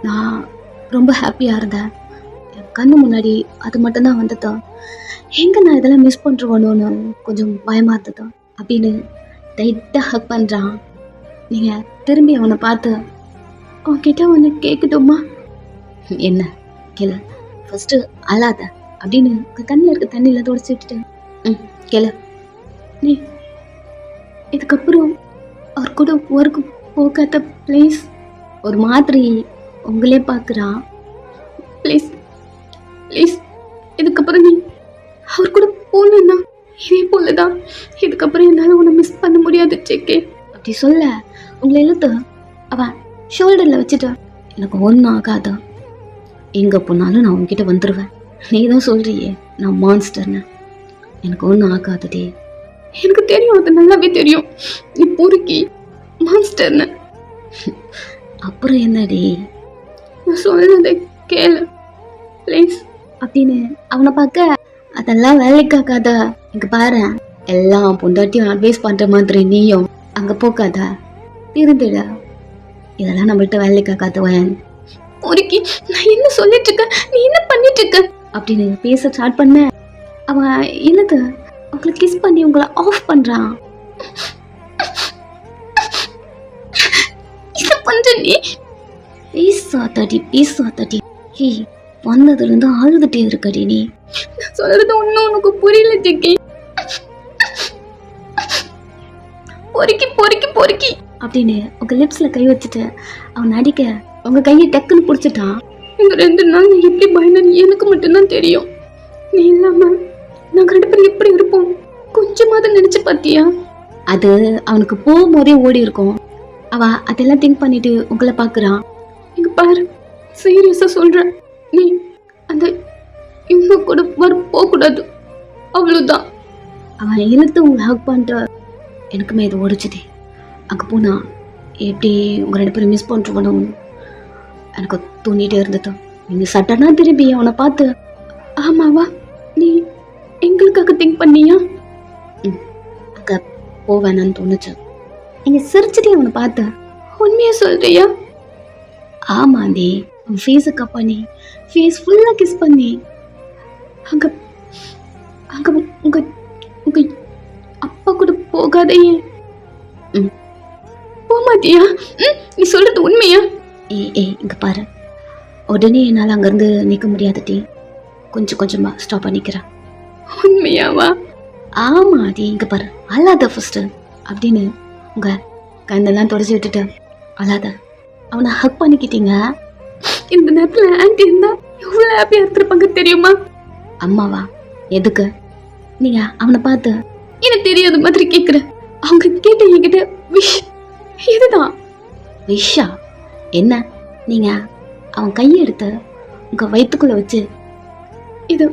S1: நான் ரொம்ப ஹாப்பியாக இருந்தேன். என் கண்ணு முன்னாடி அது மட்டும்தான் வந்ததோ. நான் இதெல்லாம் மிஸ் பண்ணுறோன்னு கொஞ்சம் பயமாக இருந்ததோ அப்படின்னு டைட்டாக ஹக் பண்ணுறான். நீங்கள் திரும்பி அவனை பார்த்து, அவன்கிட்ட ஒன்று கேட்கட்டுமா? என்ன கேளு. ஃபஸ்ட்டு அழாத அப்படின்னு கண்ணில் இருக்க தண்ணியில் தொடச்சி விட்டுட்டு கேளு. நீ இதுக்கப்புறம் அவர் கூட ஒர்க்கு போகாத ப்ளீஸ். ஒரு மாதிரி உங்களே பார்க்குறான். ப்ளீஸ் இதுக்கப்புறம் நீ அவர் கூட போகணுன்னா இதே போல தான். இதுக்கப்புறம் என்னால் உன்னை மிஸ் பண்ண முடியாது ஜேகே அப்படி சொல்ல உங்களை இழுத்து அவன் ஷோல்டரில் வச்சுட்டு, எனக்கு ஒன்றும் ஆகாது, எங்கே போனாலும் நான் உங்ககிட்ட வந்துடுவேன். நீ தான் சொல்கிறியே நான் மான்ஸ்டர்னு. எனக்கு ஒன்றும் ஆகாதுடே. எனக்கு தெரியும், அது நல்லாவே தெரியும். நீ பொறுக்கி மான்ஸ்டர்னு. அப்புறம் என்னடி? நான் சொல்றதை கேளு ப்ளீஸ் அப்படின்னு அவனை பார்க்க. அதெல்லாம் வேலைக்காகாத. இங்கே பாரு, எல்லாம் பொண்டாட்டியும் அட்வைஸ் பண்ணுற மாதிரி நீயும் அங்கே போக்காத, இருந்துட. இதெல்லாம் நம்மள்கிட்ட வேலைக்காகாத. வயன் பொறுக்கி நான் என்ன சொல்லிட்டு இருக்க, நீ என்ன பண்ணிட்டு இருக்க அப்படின்னு பேச ஸ்டார்ட் பண்ண. அவன் என்னது உங்களை கிஸ் பண்ணி உங்களை ஆஃப் பண்ணுறான். இதை பண்ற நீ பேசாதடி. ஹே வந்ததுலேருந்து அழுதுகிட்டே இருக்கடி நீ. நான் சொல்றது ஒன்றும் உனக்கு புரியல ஜேகே. பொறுக்கி அப்படின்னு உங்க லிப்ஸ்ல கை வச்சுட்டு அவன் அடிக்க உங்க கையை டக்குன்னு பிடிச்சிட்டான். இந்த 2 நாள் நீ எப்படி பயந்தன்னு எனக்கு மட்டும்தான் தெரியும். நீ இல்லாம நாங்க 2 பேரும் எப்படி இருப்போம் கொஞ்சமாவது நினைச்சு பாத்தியா? அது அவனுக்கு போகும்போதே ஓடி இருக்கும். அவ அதெல்லாம் திங்க் பண்ணிட்டு உங்களை பாக்குறான். இங்க பாரு, சீரியஸா சொல்றேன், நீ அந்த இவங்க கூட போக கூடாது, அவ்வளவுதான். அவன் இழுத்து உங்களை ஹக் பண்ணிட்டு எனக்குமே இது ஓடிச்சுதே. அங்கே போனா எப்படி உங்கள் 2 பேரும் மிஸ் பண்ணுறவனும் எனக்கு தோண்டிகிட்டே இருந்தது. நீங்கள் சட்டனா திரும்பி அவனை பார்த்து, ஆமாவா நீ எங்களுக்காக திங்க் பண்ணியா? அங்கே போவேனான்னு தோணுச்சு. நீங்கள் சிரிச்சுட்டே அவனை பார்த்த, உண்மையா சொல்றியா? ஆமாண்டி. அவன் ஃபேஸை கப் பண்ணி ஃபேஸ் ஃபுல்லாக கிஸ் பண்ணி அங்கே அங்கே உங்கள் உங்கள் அப்பா கூட போகாதே. போமாட்டியா? நீ சொல்றது உண்மையா? இங்க பாரு, உடனே என்னால் அங்கேருந்து நிற்க முடியாது டி. கொஞ்சம் கொஞ்சமா ஸ்டாப் பண்ணிக்கிறேன். உண்மையாவா? ஆமா டி. இங்க பாரு, அழாத ஃபர்ஸ்ட் அப்படின்னு உங்க கண்ணெல்லாம் தொடச்சி விட்டுட்டு அழாத. அவனை ஹக் பண்ணிக்கிட்டீங்க. இந்த நேரத்தில் ஆன்டி இருந்தா எவ்வளோ ஹாப்பியா இருந்திருப்பாங்க தெரியுமா? அம்மாவா? எதுக்கு? நீங்க அவனை பார்த்து எனக்கு தெரியாத மாதிரி கேட்குற. அவங்க கேட்ட என்கிட்ட விஷ் இதுதான். விஷா? என்ன? நீங்க அவன் கையை எடுத்து உங்க வயிற்றுக்குள்ள வச்சு இது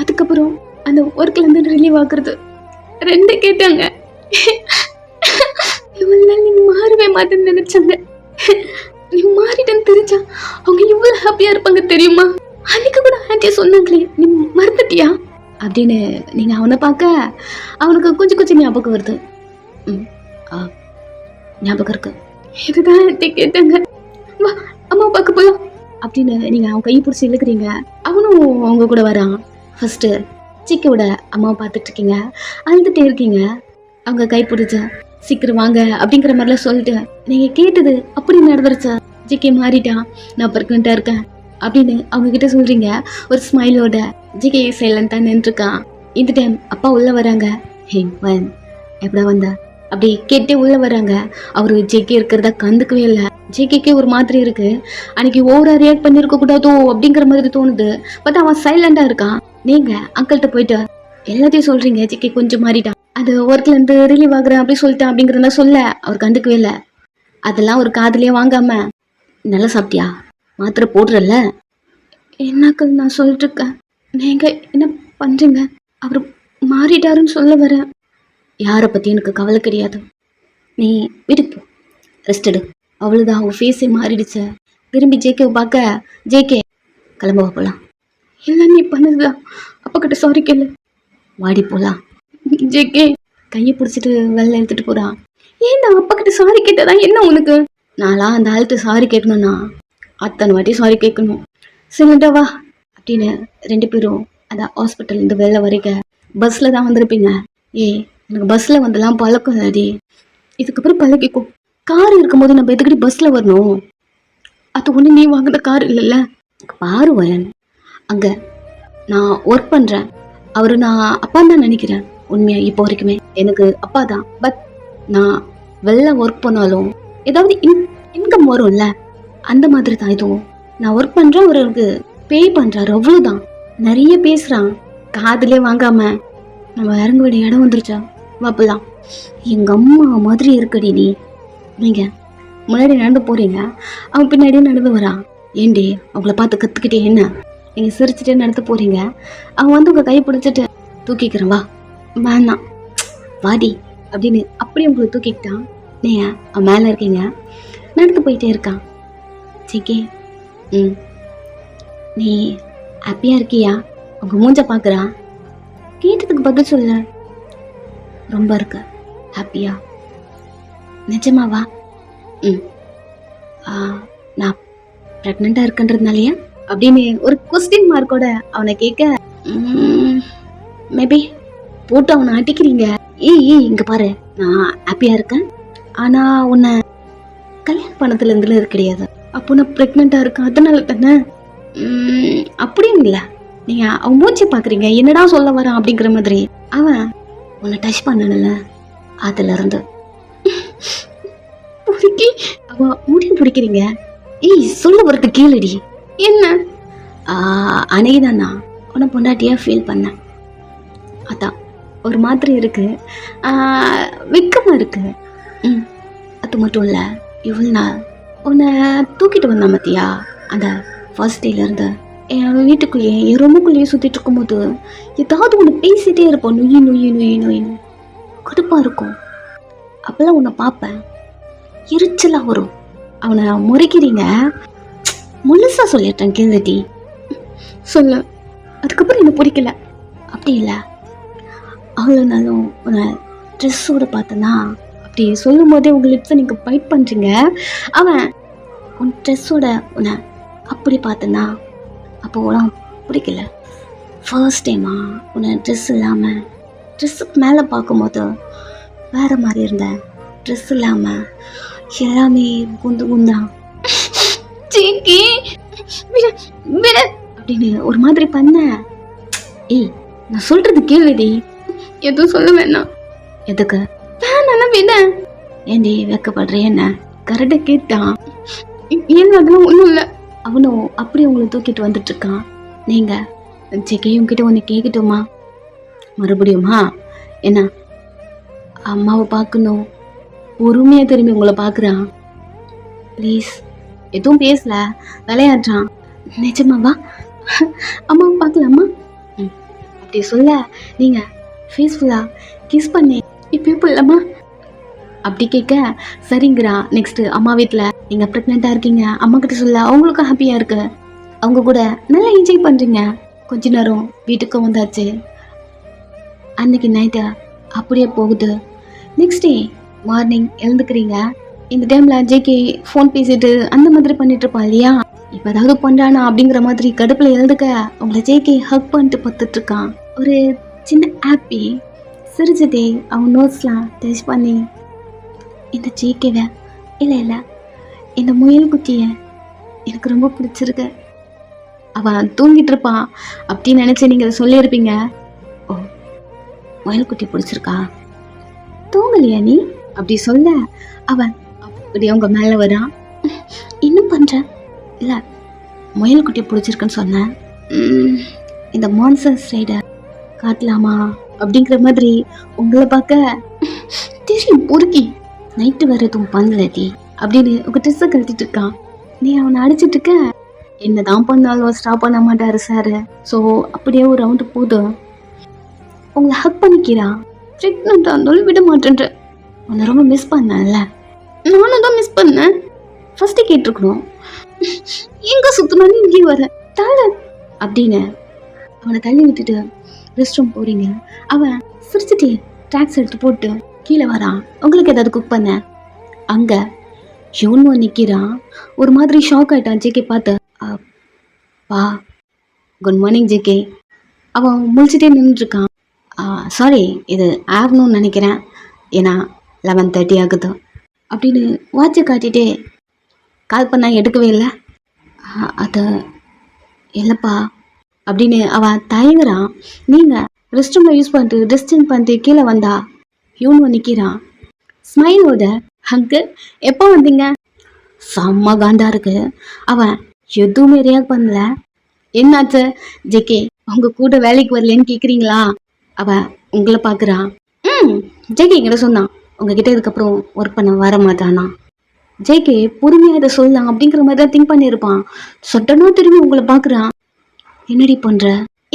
S1: அதுக்கப்புறம் அந்த ஒர்க்ல இருந்து ரிலீவ் ஆகுறது 2 கேட்டாங்க. இவ்வளவு நாள் நீ மாறவே மாட்டேன்னு நினைச்சாங்க. நீ மாறிட்டேன்னு தெரிஞ்சா அவங்க இவ்வளவு ஹாப்பியா இருப்பாங்க தெரியுமா? அன்னைக்கு கூட ஆன்டியா சொன்னாங்களே, நீ மறந்துட்டியா அப்படின்னு. நீங்க அவனை பார்க்க அவனுக்கு கொஞ்சம் கொஞ்சம் ஞாபகம் வருது. ஞாபகம் இருக்கு. இதுதான் ஆன்டி கேட்டாங்க. வா அம்மா பார்க்க போலாம் அப்படின்னு நீங்க அவன் கையை பிடிச்சி இழுக்கிறீங்க. அவனும் அவங்க கூட வரான். ஃபர்ஸ்ட் சிக்கியோட அம்மாவை பார்த்துட்டு இருக்கீங்க, அழுதுட்டே இருக்கீங்க. அவங்க கை பிடிச்ச சீக்கிரம் வாங்க அப்படிங்கிற மாதிரிலாம் சொல்லிட்டு நீங்க கேட்டது அப்படி நடந்துருச்சா? ஜிகே மாறிட்டான், நான் பிரெக்னெண்டா இருக்கேன் அப்படின்னு அவங்க கிட்ட சொல்றீங்க. ஒரு ஸ்மைலோட ஜிகே சைலண்டா நின்றுருக்கான். இந்த டைம் அப்பா உள்ள வராங்க. ஹே வன், எப்படா வந்தா அப்படி கேட்டே உள்ள வராங்க. அவரு ஜேகே இருக்கிறதா கண்டுக்கவே இல்லை. ஜேகேக்கே ஒரு மாதிரி இருக்கு. அன்னைக்கு ஓவரா ரியாக்ட் பண்ணிருக்க கூடாதோ அப்படிங்கிற மாதிரி தோணுது. பட் அவன் சைலண்டா இருக்கான். நீங்க அங்கிள்கிட்ட போயிட்டு எல்லாத்தையும் சொல்றீங்க. ஜேகே கொஞ்சம் மாறிட்டான், அது ஒர்க்ல இருந்து ரிலீவ் ஆகுறேன் அப்படி சொல்லிட்டான் அப்படிங்கிறத சொல்ல அவர் கண்டுக்கவே இல்லை. அதெல்லாம் ஒரு காதலியே வாங்காம, நல்லா சாப்பிட்டியா, மாத்திரை போடுறல்ல? என்னக்கள் நான் சொல்லிட்டு இருக்கேன், நீங்க என்ன பண்றீங்க? அவர் மாறிட்டாருன்னு சொல்ல வரேன். யாரை பற்றி எனக்கு கவலை கிடையாது. நீ வீட்டுக்கு போ, ரெஸ்ட் எடு. அவ்வளோதான், அவள் ஃபேஸே மாறிடுச்சு. திரும்பி ஜேகேவை பார்க்க, ஜேகே கிளம்ப போகலாம். இல்லை நீ பண்ணதுதான், அப்பா கிட்ட சாரி கேளு, வாடி போகலாம். ஜேகே கையை பிடிச்சிட்டு வெளில எடுத்துகிட்டு போகிறான். ஏன் நான் அப்பா கிட்ட சாரி கேட்டதான் என்ன உனக்கு? நான்லாம் அந்த ஆள்கிட்ட சாரி கேட்கணும்னா அத்தனை வாட்டி சாரி கேட்கணும். சரிண்டா வா அப்படின்னு 2 பேரும் அந்த ஹாஸ்பிட்டல்லேருந்து வெளில வரைக்க பஸ்ஸில் தான் வந்திருப்பீங்க. எனக்கு பஸ்ஸில் வந்தெல்லாம் பழக்கம் இல்லடி, இதுக்கப்புறம் பழகிக்கோ. கார் இருக்கும்போது நம்ம எதுக்கடி பஸ்ஸில் வரணும்? அது ஒன்று நீ வாங்கின கார் இல்லைல்ல. பாரு வயன், அங்கே நான் ஒர்க் பண்ணுறேன். அவர் நான் அப்பான்னு தான் நினைக்கிறேன். உண்மையாக இப்போ வரைக்குமே எனக்கு அப்பா தான். பட் நான் வெளில ஒர்க் பண்ணாலும் ஏதாவது இன்கம் வரும்ல, அந்த மாதிரி தான் இதுவும். நான் ஒர்க் பண்ணுறேன், அவருக்கு பே பண்ணுறாரு, அவ்வளோதான். நிறைய பேசுகிறான், காதுலே வாங்காம. நம்ம இறங்க வேண்டிய இடம் வந்துருச்சா? வாப்பலாம். எங்கள் அம்மா மாதிரி இருக்கடி நீ. நீங்கள் முன்னாடி நடந்து போகிறீங்க, அவன் பின்னாடியே நடந்து வரான். ஏண்டி அவங்கள பார்த்து கற்றுக்கிட்டே என்ன? நீங்கள் சிரிச்சுட்டே நடந்து போகிறீங்க, அவன் வந்து உங்கள் கை பிடிச்சிட்டு தூக்கிக்கிறேன் வா, வேணாம் வாடி அப்படின்னு அப்படியே உங்களை தூக்கிக்கிட்டான். நீங்கள் அவன் மேலே இருக்கீங்க, நடந்து போயிட்டே இருக்கான். சிக்கே நீ ஹாப்பியாக இருக்கியா? உங்கள் மூஞ்ச பார்க்குறான். கேட்டதுக்கு பதில் சொல்ல. ரொம்ப இருக்கு ஹாப்பியா? நிஜமாவா? நான் ப்ரெக்னெண்ட்டாக இருக்குன்றதுனாலயா அப்படின்னு ஒரு கொஸ்டின் மார்க்கோட அவனை கேட்க, மேபி போட்டு அவனை அடிக்கிறீங்க. இங்க பாரு, நான் ஹாப்பியாக இருக்கேன், ஆனால் உன்னை கல்யாணம் பண்ணதுல இருந்துல கிடையாது. அப்போ நான் ப்ரெக்னெண்ட்டாக இருக்கேன், அதனால தானே? அப்படியும் இல்லை, நீங்கள் அவன் மூச்சு பார்க்குறீங்க, என்னடா சொல்ல வரான் அப்படிங்கிற மாதிரி. அவன் உன்னை டச் பண்ணல, அதுல இருந்து அவன் முடி பிடிக்கிறீங்க. ஏய் சொல்ல வரது கேளுடி. என்ன? அன்னைக்குதானா உன்னை பொண்டாட்டியா ஃபீல் பண்ணேன். அதான் ஒரு மாதிரி இருக்கு, வெக்கமா இருக்கு. அது மட்டும் இல்லை, இவ்வளோ நாள் உன்னை தூக்கிட்டு வந்தான் மத்தியா அந்த ஃபர்ஸ்ட் டேலேருந்து என் வீட்டுக்குள்ளேயே என் ரூமுக்குள்ளேயே சுற்றிட்டு இருக்கும்போது ஏதாவது ஒன்று பேசிகிட்டே இருப்போம். நொய்யி நொய்யி நொய்யி நொய்யின்னு கடுப்பாக இருக்கும். அப்போல்லாம் உன்னை பார்ப்பேன், எரிச்சலாக வரும். அவனை முறைக்கிறீங்க. முழுசாக சொல்லிட்டேன் கேள்வி சொல்ல. அதுக்கப்புறம் எனக்கு பிடிக்கல. அப்படி இல்லை, அவ்வளோ நாளும் உன்னை ட்ரெஸ்ஸோடு பார்த்தனா அப்படி சொல்லும் போதே உங்கள் லிப்ஸை நீங்கள் பைட் பண்ணுறீங்க. அவன் உன் ட்ரெஸ்ஸோட உன்னை அப்படி பார்த்தனா அப்போ உனக்கு பிடிக்கல. ஃபர்ஸ்ட் டைமா உன்னை ட்ரெஸ் இல்லாமல் ட்ரெஸ்ஸுக்கு மேலே பார்க்கும்போது வேறு மாதிரி இருந்தேன். ட்ரெஸ் இல்லாமல் எல்லாமே குந்து குந்தா அப்படின்னு ஒரு மாதிரி பண்ண. ஏய் நான் சொல்கிறது கேள்விடி. எதுவும் சொல்ல வேணாம். எதுக்கு வேணாம் விட. ஏண்டி வெக்கப்படுற? என்ன கரெக்டாக கேட்டான். ஏன் அதெல்லாம் ஒன்றும் இல்லை. அவனும் அப்படி உங்களை தூக்கிட்டு வந்துட்டு இருக்கான். நீங்கள் ஜெகையும் கிட்ட ஒன்று கேட்கட்டுமா? மறுபடியுமா? என்ன அம்மாவை பார்க்கணும், பொறுமையாக திரும்பி உங்களை பார்க்குறான். ப்ளீஸ். எதுவும் பேசல, விளையாடுறான். நிஜமாவா? அம்மாவை பார்க்கலாமா? அப்படி சொல்ல நீங்கள் ஃபேஸ்ஃபுல்லாக கிஸ் பண்ணி இப்போ போடலாமா அப்படி கேட்க சரிங்கிறா. நெக்ஸ்ட்டு அம்மா வீட்டில் நீங்கள் ப்ரெக்னெண்ட்டாக இருக்கீங்க, அம்மா கிட்ட சொல்ல அவங்களுக்கும் ஹாப்பியாக இருக்கு. அவங்க கூட நல்லா என்ஜாய் பண்ணுறீங்க. கொஞ்ச நேரம் வீட்டுக்கும் வந்தாச்சு. அன்னைக்கு நைட்டு அப்படியே போகுது. நெக்ஸ்ட் டே மார்னிங் எழுந்துக்கிறீங்க. இந்த டைமில் ஜேகே ஃபோன் பேசிட்டு அந்த மாதிரி பண்ணிட்டு இருப்பான் இல்லையா? இப்போ ஏதாவது பண்ணுறானா அப்படிங்கிற மாதிரி கடுப்பில் எழுந்துக்க உங்களை ஜேகே ஹக் பண்ணிட்டு பார்த்துட்டு இருக்கான். ஒரு சின்ன ஹாப்பி சிரிச்சுட்டே அவன் நோட்ஸ்லாம் டச் பண்ணி இந்த ஜேகேவை இல்லை இந்த முயல் குட்டியை எனக்கு ரொம்ப பிடிச்சிருக்கு, அவன் தூங்கிட்டு இருப்பான் அப்படின்னு நினச்சி நீங்கள் சொல்லியிருப்பீங்க. ஓ முயல் குட்டி பிடிச்சிருக்கா, தூங்கலையா நீ அப்படி சொல்ல அவன் அப்படி அவங்க மேலே வரான். இன்னும் பண்ணுறேன் இல்லை, முயல் குட்டி பிடிச்சிருக்குன்னு சொன்னேன். இந்த மான்சர்ஸ் ரைடை காட்டலாமா அப்படிங்கிற மாதிரி உங்களை பார்க்க தெரியும் பொறுக்கி. நைட்டு வேற எதுவும் பண்ணலடி அப்படின்னு உங்க ட்ரெஸ்ஸை கழட்டிட்டு இருக்கான். நீ அவனை அடிச்சிட்டு இருக்க. என்னதான் பண்ணாலும் ஸ்டாப் பண்ண மாட்டாரு சார். ஸோ அப்படியே ஒரு ரவுண்டு போதும் உங்களை ஹக் பண்ணிக்கிறான். ப்ரெக்னெண்ட்டாக இருந்தாலும் விட மாட்டேன்ற. உன்னை ரொம்ப மிஸ் பண்ணல. நானும் தான் மிஸ் பண்ணேன். ஃபர்ஸ்ட்டு கேட்டிருக்கணும். எங்கே சுற்றினாலும் இங்கே வர தாழ அப்படின்னு அவனை தள்ளி விட்டுட்டு ரெஸ்ட் ரூம் போறீங்க. அவன் சிரிச்சுட்டே ட்ராக்ஸ் எடுத்து போட்டு கீழே வரான். உங்களுக்கு ஏதாவது குக் பண்ண. அங்க யூன்வோ நிற்கிறான். ஒரு மாதிரி ஷாக் ஆயிட்டான் ஜேகே பார்த்து. பா குட் மார்னிங் ஜேகே. அவன் முழிச்சிட்டே நின்றுருக்கான். சாரி, இது ஆகணும்னு நினைக்கிறேன், ஏன்னா 11:30 ஆகுது அப்படின்னு வாட்சை காட்டிகிட்டே கால் பண்ணா எடுக்கவே இல்லை. அது இல்லைப்பா அப்படின்னு அவன் தயங்குறான். நீங்கள் ரெஸ்ட் ரூமில் யூஸ் பண்ணிட்டு ட்ரெஸ் சேஞ்ச் பண்ணிட்டு கீழே வந்தா யூன்வோ நிற்கிறான் ஸ்மைலோட. அங்கிள் எப்போ வந்தீங்க? செம்ம காண்டா இருக்கு. அவன் எதுவுமே ரியாக்ட் பண்ணல. என்னாச்சு ஜேகே, உங்கள் கூட வேலைக்கு வரலன்னு கேட்குறீங்களா? அவன் உங்களை பார்க்குறான். ஜேகே என்கிட்ட சொன்னான் உங்ககிட்ட இதுக்கப்புறம் ஒர்க் பண்ண வர மாட்டானா. ஜேகே பொறுமையாக இதை சொல்லலாம் அப்படிங்கிற மாதிரி தான் திங்க் பண்ணியிருப்பான். சொட்டனோ திரும்பி உங்களை பார்க்குறான். என்னடி பண்ணுற?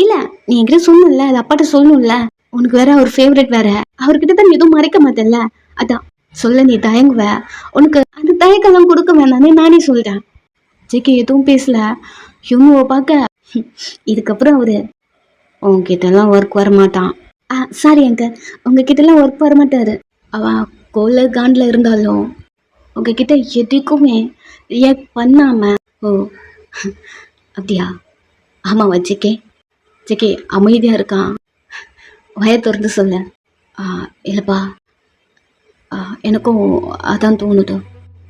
S1: இல்லை நீ என்கிட்ட சொன்னல, அது அப்பாட்ட சொல்லணும்ல. உனக்கு வேற அவர் ஃபேவரட் வேற, அவர்கிட்ட தான் எதுவும் மறைக்க மாட்டேன்ல, அதான் சொல்ல நீ தயங்குவ. உனக்கு அந்த தயக்கெல்லாம் கொடுக்க வேணான்னு நானே சொல்லிட்டேன். ஜேகே எதுவும் பேசல. யூனுவை பார்க்க இதுக்கப்புறம் அவரு உங்ககிட்டலாம் ஒர்க் வரமாட்டான். சாரி அங்கிள், உங்ககிட்டலாம் ஒர்க் வரமாட்டாரு. அவன் கோல காண்டில் இருந்தாலும் உங்ககிட்ட எதுக்குமே ரியாக்ட் பண்ணாம. ஓ அப்படியா? ஆமாவா ஜேகே? ஜேகே அமைதியாக இருக்கான். வய திறந்து சொல்ல. இல்லைப்பா, எனக்கும் அதான் தோணுது.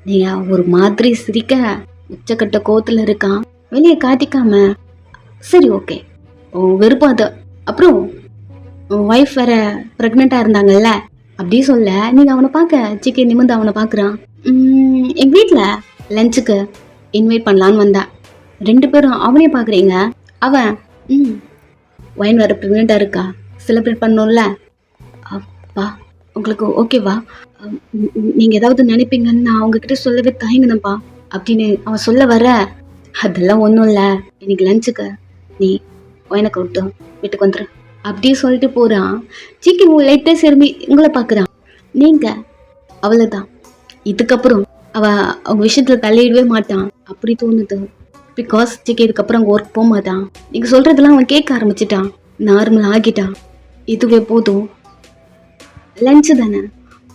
S1: நீங்கள் ஒரு மாதிரி சிரிக்க உச்சக்கட்ட கோத்தில் இருக்கான், வெளியே காட்டிக்காம. சரி ஓகே, வெறுப்பாத. அப்புறம் உன் ஒய்ஃப் வேற ப்ரெக்னெண்ட்டாக இருந்தாங்கல்ல அப்படி சொல்ல. நீங்கள் அவனை பார்க்க ஜேகே நிமிர்ந்து அவனை பார்க்குறான். எங்கள் வீட்டில் லஞ்சுக்கு இன்வைட் பண்ணலான்னு வந்தேன். 2 பேரும் அவனே பார்க்குறீங்க. அவன் ஒயின் வர ப்ரெக்னெண்ட்டாக இருக்கா, செலிப்ரேட் பண்ணணும்ல. அப்பா உங்களுக்கு ஓகேவா? நீங்கள் ஏதாவது நினைப்பீங்கன்னு நான் அவங்கக்கிட்ட சொல்லவே தயங்கினப்பா அப்படின்னு அவன் சொல்ல வர, அதெல்லாம் ஒன்றும் இல்லை, இன்னைக்கு லஞ்சுக்கு நீ ஒயனை கூப்பிட்டு வீட்டுக்கு வந்துடு அப்படியே சொல்லிட்டு போகிறான். ஜிகே லைட்டாக திரும்பி உங்களை பார்க்குறான். நீங்கள் அவ்வளோதான், இதுக்கப்புறம் அவங்க விஷயத்தில் தலையிடவே மாட்டான் அப்படி தோணுது. பிகாஸ் ஜிகே இதுக்கப்புறம் அங்கே ஒர்க் போக மாட்டான். நீங்கள் சொல்கிறதெல்லாம் அவன் கேட்க ஆரம்பிச்சிட்டான், நார்மல் ஆகிட்டான். இதுவே போதும், லஞ்சு தானே,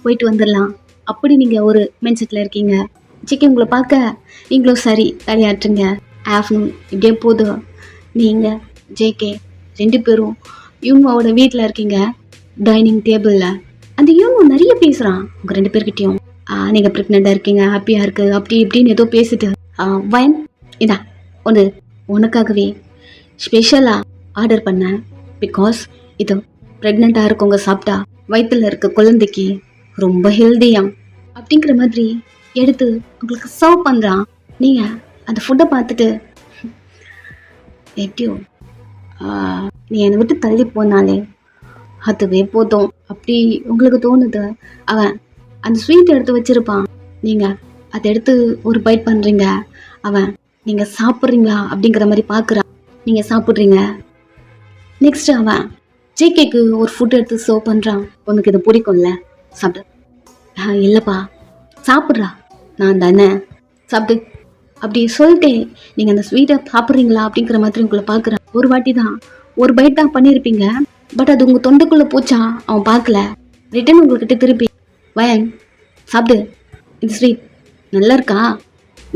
S1: போயிட்டு வந்துடலாம் அப்படி நீங்கள் ஒரு மைண்ட் செட்டில் இருக்கீங்க. ஜிகே உங்களை பார்க்க நீங்களும் சரி தலையாட்டுங்க. ஆஃப்டர்நூன் இப்படியே போதும். நீங்கள் ஜேகே 2 பேரும் யூனோவோட வீட்டில் இருக்கீங்க, டைனிங் டேபிளில். அந்த யூனோ நிறைய பேசுகிறான் உங்கள் 2 பேர்கிட்டையும். நீங்கள் ப்ரெக்னெண்ட்டாக இருக்கீங்க, ஹாப்பியாக இருக்குது அப்படி இப்படின்னு ஏதோ பேசிட்டு, வயன் இதா ஒன்று உனக்காகவே ஸ்பெஷலாக ஆர்டர் பண்ணேன். பிகாஸ் இது ப்ரெக்னெண்ட்டாக இருக்கவங்க சாப்பிட்டா வயிற்றில் இருக்க குழந்தைக்கு ரொம்ப ஹெல்தியாம் அப்படிங்கிற மாதிரி எடுத்து உங்களுக்கு சர்வ் பண்ணுறான். நீங்கள் அந்த ஃபுட்டை பார்த்துட்டு எப்படியோ நீ என்னை விட்டு தள்ளி போனாலே அதுவே போதும் அப்படி உங்களுக்கு தோணுது. அவன் அந்த ஸ்வீட் எடுத்து வச்சிருப்பான், நீங்கள் அதை எடுத்து ஒரு பைட் பண்ணுறீங்க. அவன் நீங்கள் சாப்பிட்றீங்களா அப்படிங்கிற மாதிரி பார்க்குறான். நீங்கள் சாப்பிட்றீங்க. நெக்ஸ்ட் அவன் ஜேகேக்கு ஒரு ஃபுட் எடுத்து சர்வ் பண்ணுறான். உனக்கு இது பிடிக்கும்ல, சாப்பிடு. இல்லைப்பா சாப்பிட்றா, நான் தானே சாப்பிடு அப்படி சொல்லிட்டு நீங்கள் அந்த ஸ்வீட்டை சாப்பிட்றீங்களா அப்படிங்கிற மாதிரி உங்களை பார்க்குறான். ஒரு வாட்டி தான், ஒரு பைட் தான் பண்ணியிருப்பீங்க, பட் அது உங்கள் தொண்டைக்குள்ளே போச்சா அவன் பார்க்கல. ரிட்டன் உங்கள்கிட்ட திருப்பி, வயன் சாப்பிடு, இந்த ஸ்வீட் நல்லா இருக்கா.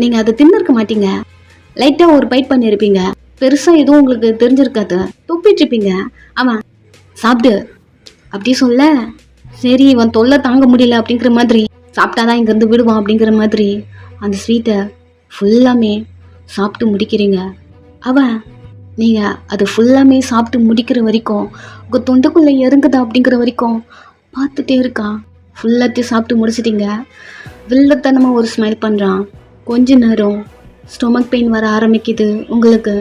S1: நீங்கள் அதை தின்னிருக்க மாட்டீங்க, லைட்டாக ஒரு பைட் பண்ணியிருப்பீங்க, பெருசாக எதுவும் உங்களுக்கு தெரிஞ்சிருக்காது, துப்பிட்டுருப்பீங்க. அவன் சாப்பிடு அப்படி சொல்ல, சரி இவன் தொல்லை தாங்க முடியல அப்படிங்கிற மாதிரி சாப்பிட்டாதான் இங்கேருந்து விடுவான் அப்படிங்கிற மாதிரி அந்த ஸ்வீட்டை ஃபுல்லாமே சாப்பிட்டு முடிக்கிறீங்க. அவன் நீங்கள் அது ஃபுல்லாமே சாப்பிட்டு முடிக்கிற வரைக்கும் உங்கள் தொண்டைக்குள்ளே இறங்குதா அப்படிங்கிற வரைக்கும் பார்த்துட்டே இருக்கான். ஃபுல்லாத்தையும் சாப்பிட்டு முடிச்சிட்டிங்க. வில்லத்தனமாக ஒரு ஸ்மைல் பண்ணுறான். கொஞ்ச நேரம் ஸ்டொமக் பெயின் வர ஆரம்பிக்குது உங்களுக்கு.